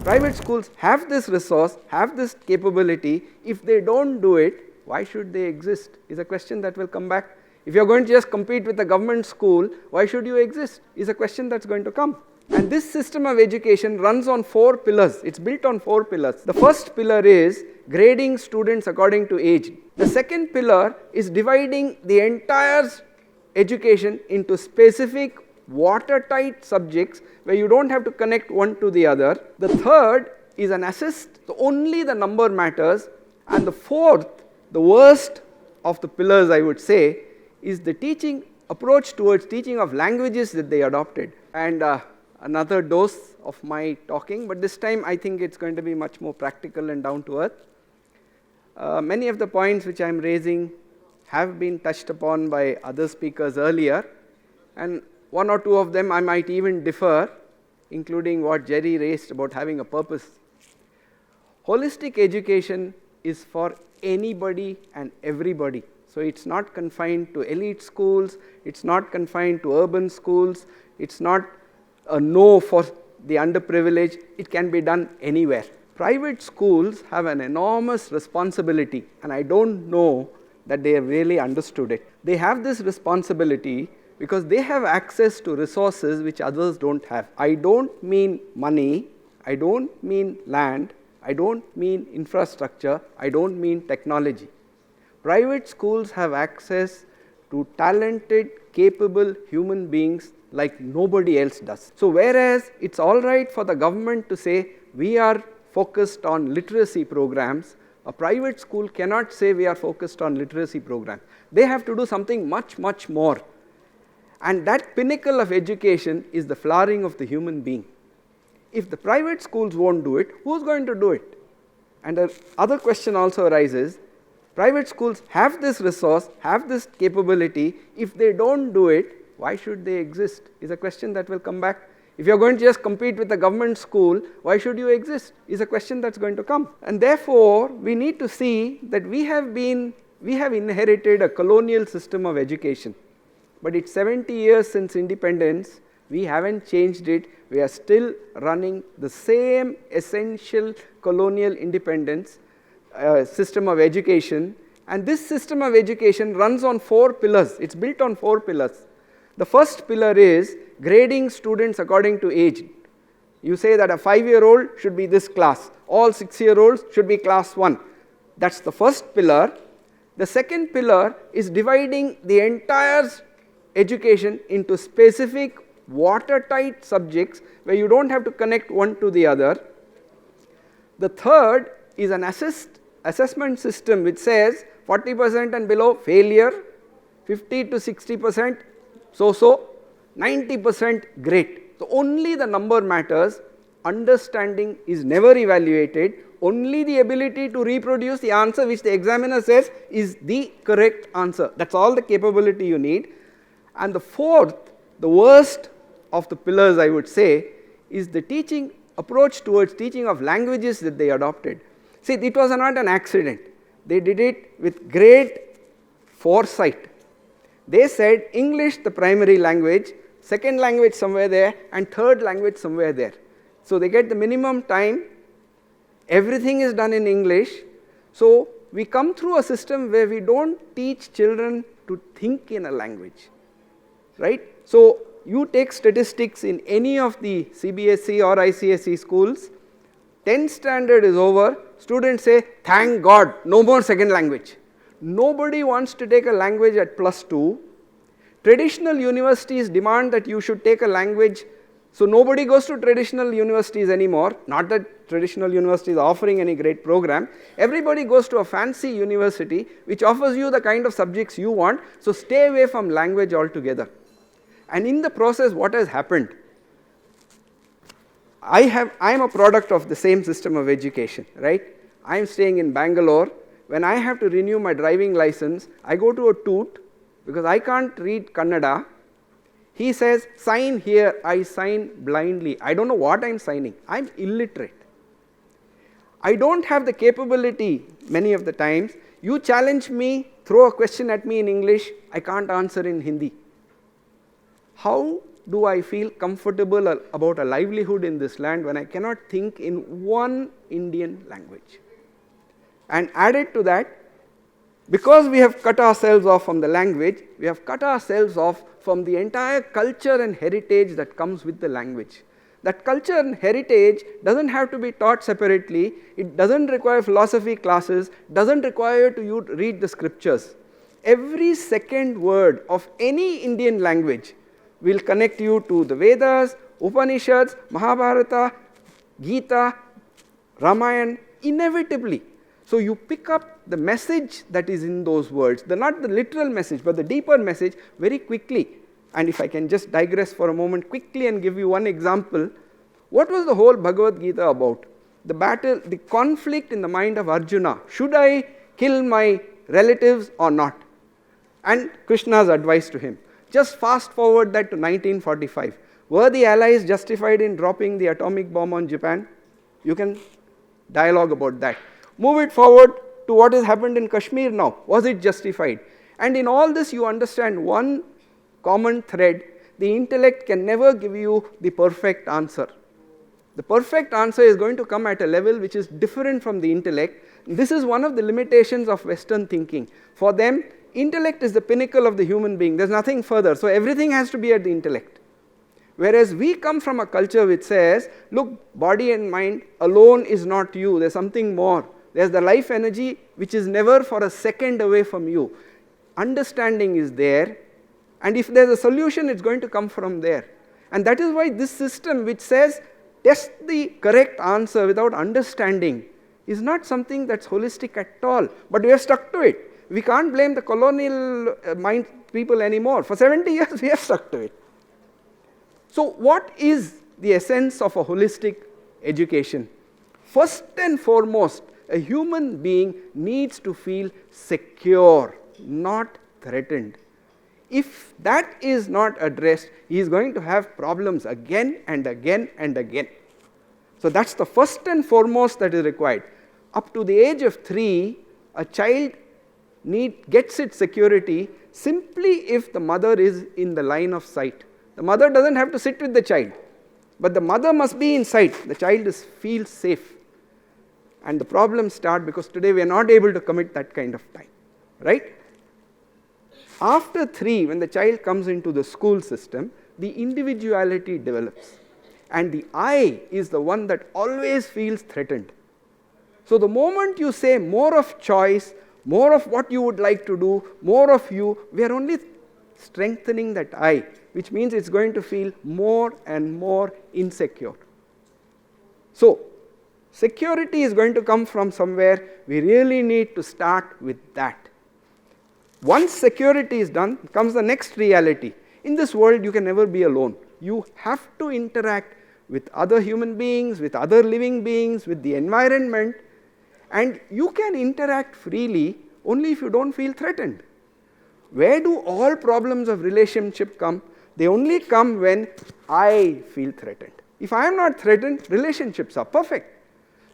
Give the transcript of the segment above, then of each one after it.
Private schools have this resource, have this capability. If they don't do it, why should they exist is a question that will come back. If you are going to just compete with a government school, why should you exist is a question that is going to come. And this system of education runs on 4 pillars. It is built on 4 pillars. The first pillar is grading students according to age. The second pillar is dividing the entire education into specific watertight subjects where you don't have to connect one to the other. The third is an assist, so only the number matters. And the fourth, the worst of the pillars I would say, is the teaching approach towards teaching of languages that they adopted. And another dose of my talking, but this time I think it's going to be much more practical and down to earth. Many of the points which I am raising have been touched upon by other speakers earlier, and one or two of them I might even differ, including what Jerry raised about having a purpose. Holistic education is for anybody and everybody. So it's not confined to elite schools, it's not confined to urban schools, it's not a no for the underprivileged, it can be done anywhere. Private schools have an enormous responsibility, and I don't know that they have really understood it. They have this responsibility because they have access to resources which others don't have. I don't mean money, I don't mean land, I don't mean infrastructure, I don't mean technology. Private schools have access to talented, capable human beings like nobody else does. So whereas it's all right for the government to say we are focused on literacy programs, a private school cannot say we are focused on literacy programs. They have to do something much, much more. And that pinnacle of education is the flowering of the human being. If the private schools won't do it, who's going to do it? And the other question also arises, private schools have this resource, have this capability. If they don't do it, why should they exist is a question that will come back. If you are going to just compete with a government school, why should you exist is a question that's going to come. And therefore, we need to see that we have inherited a colonial system of education. But it's 70 years since independence, we haven't changed it, we are still running the same essential colonial independence system of education, and this system of education runs on 4 pillars, it's built on 4 pillars. The first pillar is grading students according to age. You say that a 5-year-old should be this class, all 6-year-olds should be class 1. That's the first pillar. The second pillar is dividing the entire education into specific watertight subjects where you don't have to connect one to the other. The third is an assessment system which says 40% and below failure, 50 to 60% so-so, 90% great. So only the number matters, understanding is never evaluated, only the ability to reproduce the answer which the examiner says is the correct answer. That's all the capability you need. And the fourth, the worst of the pillars I would say, is the teaching approach towards teaching of languages that they adopted. See, it was not an accident. They did it with great foresight. They said English the primary language, second language somewhere there, and third language somewhere there. So they get the minimum time, everything is done in English. So we come through a system where we don't teach children to think in a language, right? So you take statistics in any of the CBSE or ICSE schools, 10th standard is over, students say, thank God, no more second language. Nobody wants to take a language at +2. Traditional universities demand that you should take a language, so nobody goes to traditional universities anymore. Not that traditional universities are offering any great program. Everybody goes to a fancy university which offers you the kind of subjects you want, so stay away from language altogether. And in the process, what has happened? I am a product of the same system of education, right? I am staying in Bangalore. When I have to renew my driving license, I go to a toot because I can't read Kannada. He says, sign here, I sign blindly. I don't know what I'm signing. I'm illiterate. I don't have the capability many of the times. You challenge me, throw a question at me in English, I can't answer in Hindi. How do I feel comfortable about a livelihood in this land when I cannot think in one Indian language? And added to that, because we have cut ourselves off from the language, we have cut ourselves off from the entire culture and heritage that comes with the language. That culture and heritage doesn't have to be taught separately, it doesn't require philosophy classes, doesn't require you to read the scriptures. Every second word of any Indian language will connect you to the Vedas, Upanishads, Mahabharata, Gita, Ramayana, inevitably. So you pick up the message that is in those words, not the literal message, but the deeper message very quickly. And if I can just digress for a moment quickly and give you one example, what was the whole Bhagavad Gita about? The battle, the conflict in the mind of Arjuna. Should I kill my relatives or not? And Krishna's advice to him. Just fast forward that to 1945. Were the Allies justified in dropping the atomic bomb on Japan? You can dialogue about that. Move it forward to what has happened in Kashmir now. Was it justified? And in all this you understand one common thread. The intellect can never give you the perfect answer. The perfect answer is going to come at a level which is different from the intellect. This is one of the limitations of Western thinking. For them, intellect is the pinnacle of the human being. There's nothing further. So everything has to be at the intellect. Whereas we come from a culture which says, look, body and mind alone is not you. There's something more. There's the life energy which is never for a second away from you. Understanding is there. And if there's a solution, it's going to come from there. And that is why this system which says, test the correct answer without understanding is not something that's holistic at all. But we are stuck to it. We can't blame the colonial mind people anymore. For 70 years, we have stuck to it. So what is the essence of a holistic education? First and foremost, a human being needs to feel secure, not threatened. If that is not addressed, he is going to have problems again and again and again. So that's the first and foremost that is required. Up to the age of 3, a child gets its security simply if the mother is in the line of sight. The mother doesn't have to sit with the child, but the mother must be in sight. The child feels safe. And the problems start because today we are not able to commit that kind of time, right? After 3, when the child comes into the school system, the individuality develops. And the I is the one that always feels threatened. So the moment you say more of choice, more of what you would like to do, more of you, we are only strengthening that I, which means it's going to feel more and more insecure. So, security is going to come from somewhere. We really need to start with that. Once security is done, comes the next reality. In this world, you can never be alone. You have to interact with other human beings, with other living beings, with the environment, and you can interact freely only if you don't feel threatened. Where do all problems of relationship come? They only come when I feel threatened. If I am not threatened, relationships are perfect.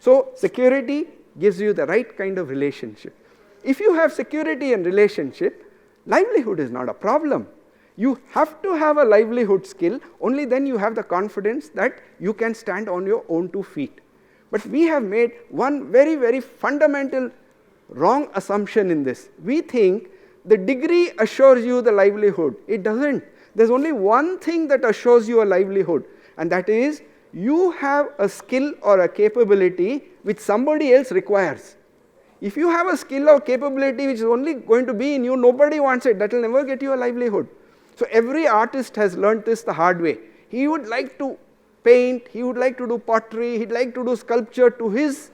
So security gives you the right kind of relationship. If you have security and relationship, livelihood is not a problem. You have to have a livelihood skill, only then you have the confidence that you can stand on your own 2 feet. But we have made one very, very fundamental wrong assumption in this. We think the degree assures you the livelihood. It doesn't. There's only one thing that assures you a livelihood, and that is you have a skill or a capability which somebody else requires. If you have a skill or capability which is only going to be in you, nobody wants it. That will never get you a livelihood. So every artist has learnt this the hard way. He would like to paint, he would like to do pottery, he'd like to do sculpture to his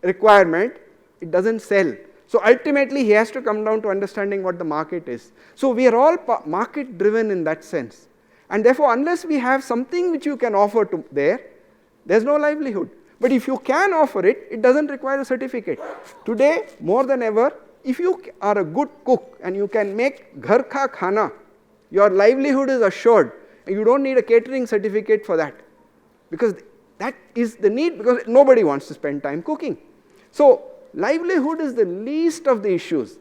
requirement. It doesn't sell. So ultimately he has to come down to understanding what the market is. So we are all market driven in that sense. And therefore unless we have something which you can offer to there's no livelihood. But if you can offer it, it doesn't require a certificate. Today, more than ever, if you are a good cook and you can make ghar ka khana, your livelihood is assured. And you don't need a catering certificate for that. Because that is the need, because nobody wants to spend time cooking. So livelihood is the least of the issues.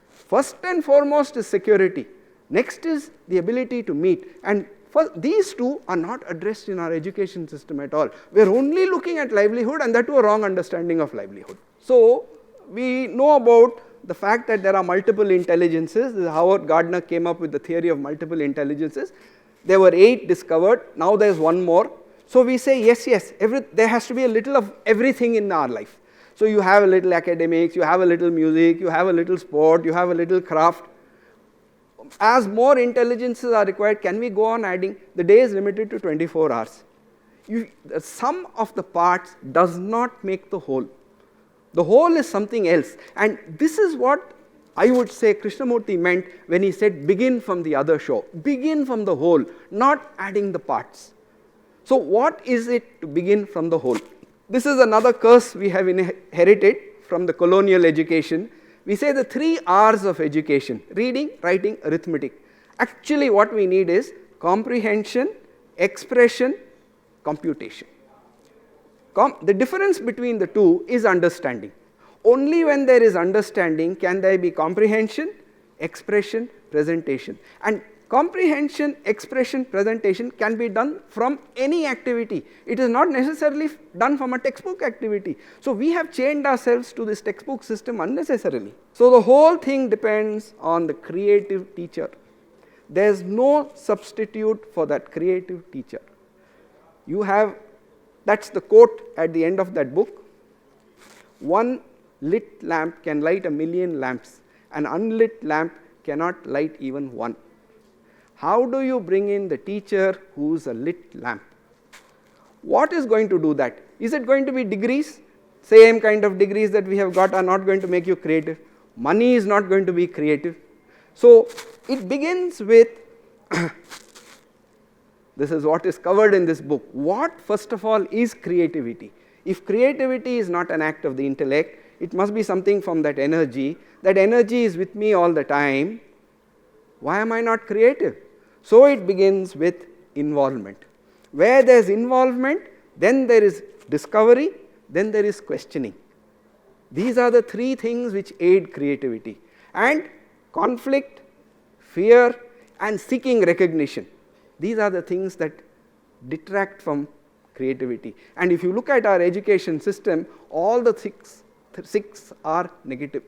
First and foremost is security. Next is the ability to meet. And First, these two are not addressed in our education system at all. We are only looking at livelihood, and that too a wrong understanding of livelihood. So, we know about the fact that there are multiple intelligences. This is Howard Gardner came up with the theory of multiple intelligences. There were 8 discovered, now there is one more. So, we say yes, there has to be a little of everything in our life. So, you have a little academics, you have a little music, you have a little sport, you have a little craft. As more intelligences are required, can we go on adding? The day is limited to 24 hours. The sum of the parts does not make the whole. The whole is something else, and this is what I would say Krishnamurti meant when he said begin from the other shore. Begin from the whole, not adding the parts. So what is it to begin from the whole? This is another curse we have inherited from the colonial education. We say the 3 R's of education: reading, writing, arithmetic. Actually what we need is comprehension, expression, computation. The difference between the two is understanding. Only when there is understanding can there be comprehension, expression, presentation. And comprehension, expression, presentation can be done from any activity. It is not necessarily done from a textbook activity. So we have chained ourselves to this textbook system unnecessarily. So the whole thing depends on the creative teacher. There is no substitute for that creative teacher. You have, that's the quote at the end of that book. One lit lamp can light 1,000,000 lamps. An unlit lamp cannot light even one. How do you bring in the teacher who is a lit lamp? What is going to do that? Is it going to be degrees? Same kind of degrees that we have got are not going to make you creative. Money is not going to be creative. So it begins with this is what is covered in this book. What first of all is creativity? If creativity is not an act of the intellect, it must be something from that energy. That energy is with me all the time. Why am I not creative? So it begins with involvement. Where there is involvement, then there is discovery, then there is questioning. These are the 3 things which aid creativity. And conflict, fear, and seeking recognition. These are the things that detract from creativity. And if you look at our education system, all the 6 are negative.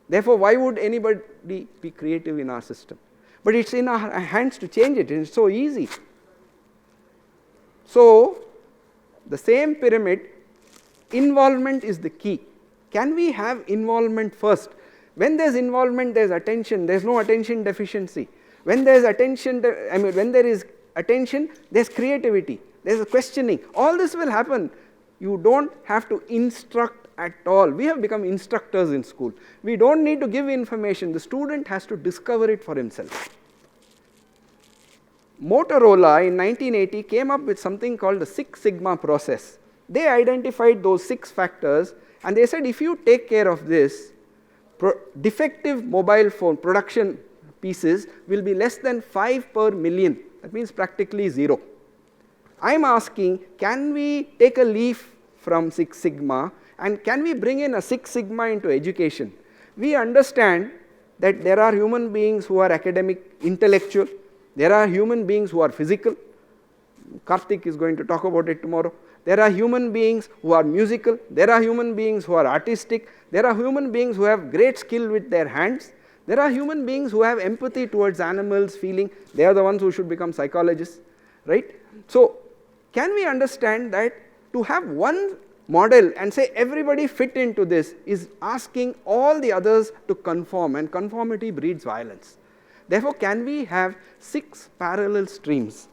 Therefore, why would anybody be creative in our system? But it's in our hands to change it, and it's so easy. So, the same pyramid, involvement is the key. Can we have involvement first? When there is involvement, there is attention. There is no attention deficiency. When there is attention, when there is attention, there is creativity. There is a questioning. All this will happen. You don't have to instruct at all. We have become instructors in school. We don't need to give information. The student has to discover it for himself. Motorola in 1980 came up with something called the 6 Sigma process. They identified those 6 factors and they said if you take care of this, defective mobile phone production pieces will be less than 5 per million. That means practically 0. I am asking, can we take a leaf from 6 Sigma and can we bring in a 6 Sigma into education? We understand that there are human beings who are academic, intellectual. There are human beings who are physical. Karthik is going to talk about it tomorrow. There are human beings who are musical. There are human beings who are artistic. There are human beings who have great skill with their hands. There are human beings who have empathy towards animals, feeling. They are the ones who should become psychologists, right? So, can we understand that to have one model and say everybody fit into this is asking all the others to conform, and conformity breeds violence. Therefore, can we have 6 parallel streams?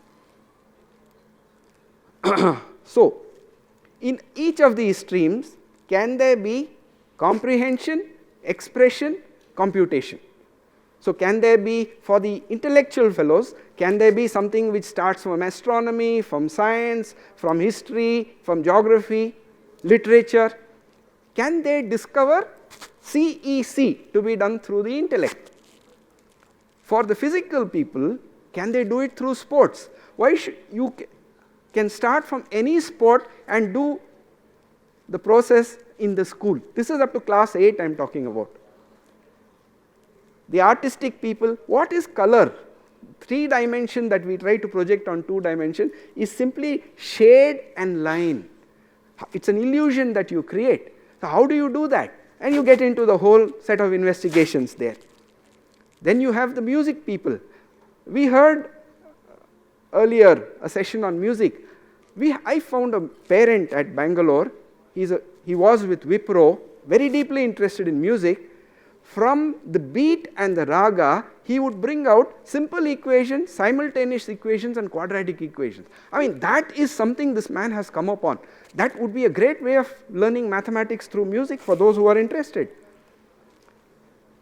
So, in each of these streams, can there be comprehension, expression, computation? So, can there be, for the intellectual fellows, can there be something which starts from astronomy, from science, from history, from geography, literature? Can they discover CEC to be done through the intellect? For the physical people, can they do it through sports? Why should you can start from any sport and do the process in the school? This is up to class 8 I am talking about. The artistic people, what is color? 3 dimension that we try to project on 2 dimension is simply shade and line. It's an illusion that you create. So how do you do that? And you get into the whole set of investigations there. Then you have the music people. We heard earlier a session on music. I found a parent at Bangalore. He was with Wipro, very deeply interested in music. From the beat and the raga, he would bring out simple equations, simultaneous equations and quadratic equations. I mean, that is something this man has come upon. That would be a great way of learning mathematics through music for those who are interested.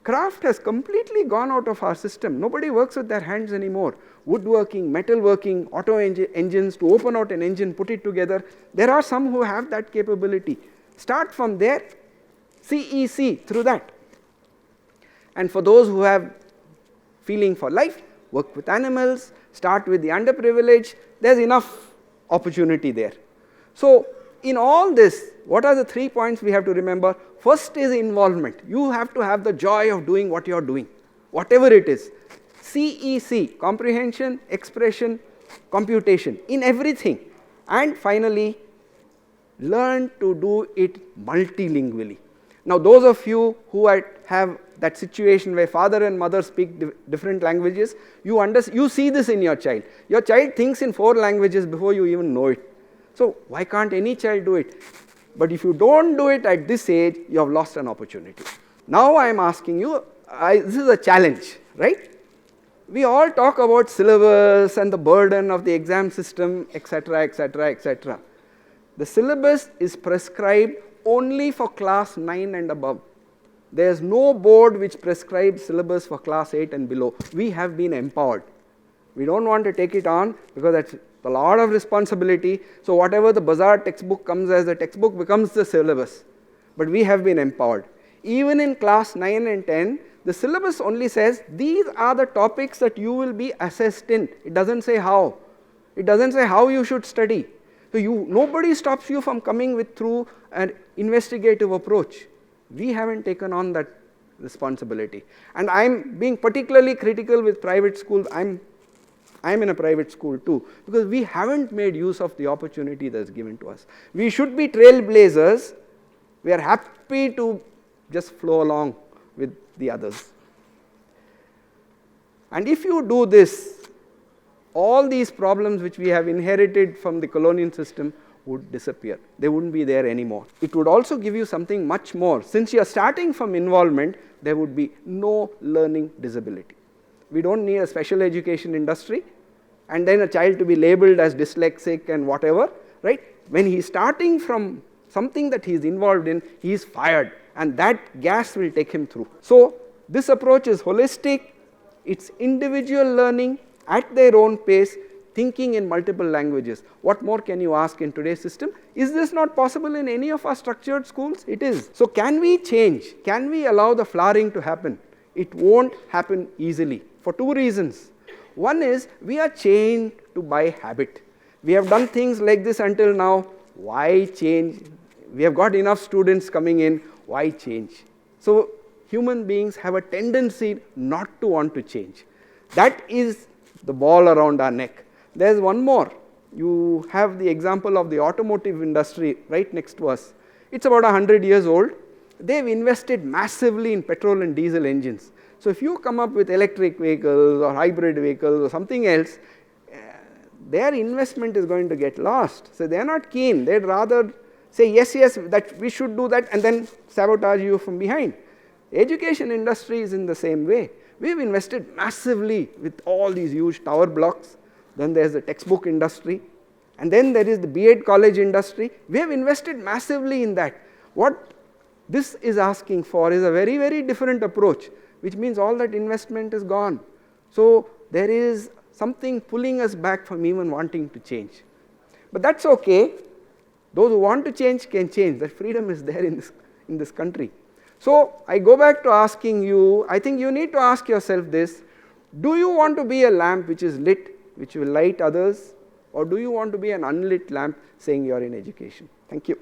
Craft has completely gone out of our system. Nobody works with their hands anymore. Woodworking, metalworking, auto engines, to open out an engine, put it together. There are some who have that capability. Start from there, CEC through that. And for those who have feeling for life, work with animals, start with the underprivileged, there's enough opportunity there. So in all this, what are the 3 points we have to remember? First is involvement. You have to have the joy of doing what you are doing, whatever it is. CEC, comprehension, expression, computation, in everything. And finally, learn to do it multilingually. Now those of you who have that situation where father and mother speak different languages, you see this in your child. Your child thinks in 4 languages before you even know it. So why can't any child do it? But if you don't do it at this age, you have lost an opportunity. Now I am asking you, this is a challenge, right? We all talk about syllabus and the burden of the exam system, etc., etc., etc. The syllabus is prescribed only for class 9 and above. There is no board which prescribes syllabus for class 8 and below. We have been empowered. We don't want to take it on because that's a lot of responsibility. So whatever the bazaar textbook comes as, the textbook becomes the syllabus. But we have been empowered. Even in class 9 and 10, the syllabus only says these are the topics that you will be assessed in. It doesn't say how. It doesn't say how you should study. So nobody stops you from coming through an investigative approach. We haven't taken on that responsibility. And I'm being particularly critical with private schools. I'm in a private school too, because we haven't made use of the opportunity that's given to us. We should be trailblazers. We are happy to just flow along with the others. And if you do this, all these problems which we have inherited from the colonial system would disappear. They wouldn't be there anymore. It would also give you something much more. Since you are starting from involvement, there would be no learning disability. We don't need a special education industry and then a child to be labeled as dyslexic and whatever, right? When he's starting from something that he's involved in, he's fired, and that gas will take him through. So this approach is holistic, it's individual learning at their own pace, thinking in multiple languages. What more can you ask in today's system? Is this not possible in any of our structured schools? It is. So can we change? Can we allow the flowering to happen? It won't happen easily for 2 reasons. One is we are chained to by habit. We have done things like this until now. Why change? We have got enough students coming in. Why change? So human beings have a tendency not to want to change. That is the ball around our neck. There's one more. You have the example of the automotive industry right next to us. It's about 100 years old. They've invested massively in petrol and diesel engines. So if you come up with electric vehicles or hybrid vehicles or something else, their investment is going to get lost. So they're not keen. They'd rather say yes, that we should do that, and then sabotage you from behind. The education industry is in the same way. We've invested massively with all these huge tower blocks. Then there's the textbook industry. And then there is the B.Ed college industry. We have invested massively in that. What this is asking for is a very, very different approach, which means all that investment is gone. So there is something pulling us back from even wanting to change. But that's okay. Those who want to change can change. That freedom is there in this country. So I go back to asking you, I think you need to ask yourself this: do you want to be a lamp which is lit, which will light others, or do you want to be an unlit lamp saying you are in education? Thank you.